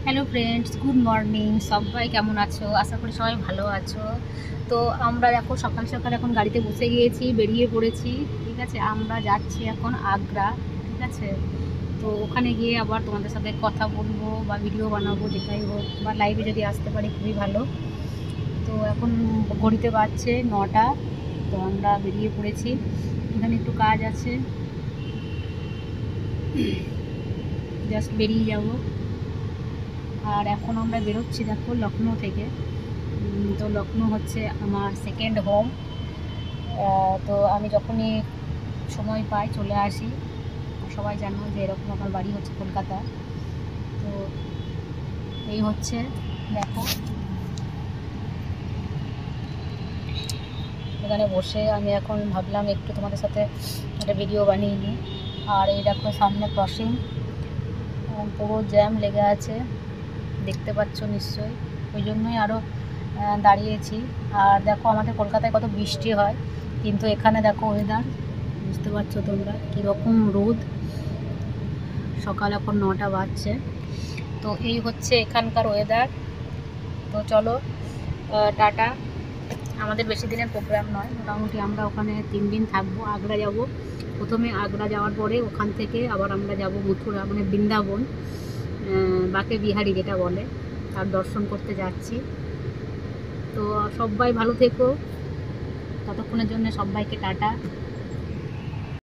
Hello friends, good morning. সবাই কেমন আছো? আশা করি সবাই ভালো আছো। তো আমরা দেখো সকাল সকাল এখন গাড়িতে বসে গিয়েছি, বেরিয়ে পড়েছি। ঠিক আছে, আমরা যাচ্ছি এখন আগ্রা। ঠিক আছে, তো ওখানে গিয়ে আবার তোমাদের সাথে কথা বলবো বা ভিডিও বানাবো, যেটাই হোক, বা লাইভে যদি আসতে পারি খুবই ভালো। তো এখন ঘড়িতে বাজছে 9টা। তো আমরা বেরিয়ে পড়েছি, এখানে একটু কাজ আছে, জাস্ট বেরিয়ে যাব। আর এখন আমরা বেরোচ্ছি দেখো লখনৌ থেকে। তো লখনৌ হচ্ছে আমার সেকেন্ড হোম। তো আমি যখনই সময় পাই চলে আসি। সবাই জানো যে এরকম আমার বাড়ি হচ্ছে কলকাতা। তো এই হচ্ছে, দেখো এখানে বসে আমি এখন ভাবলাম একটু তোমাদের সাথে একটা ভিডিও বানিয়ে নিই। আর এই দেখো সামনে ক্রসিং, পুরো জ্যাম লেগে আছে, দেখতে পাচ্ছ নিশ্চয়ই। ওই জন্যই আরও দাঁড়িয়েছি। আর দেখো আমাদের কলকাতায় কত বৃষ্টি হয়, কিন্তু এখানে দেখো ওয়েদার, বুঝতে পারছো তোমরা কীরকম রোদ। সকাল এখন 9টা বাজছে। তো এই হচ্ছে এখানকার ওয়েদার। তো চলো, টাটা। আমাদের বেশি দিনের প্রোগ্রাম নয়, মোটামুটি আমরা ওখানে 3 দিন থাকবো। আগ্রা যাব, প্রথমে আগ্রা যাওয়ার পরে ওখান থেকে আবার আমরা যাব মথুরা, মানে বৃন্দাবন, বাকে বিহারি যেটা বলে, তার দর্শন করতে যাচ্ছি। তো সবাই ভালো থেকো, ততক্ষণের জন্য সবাইকে টাটা।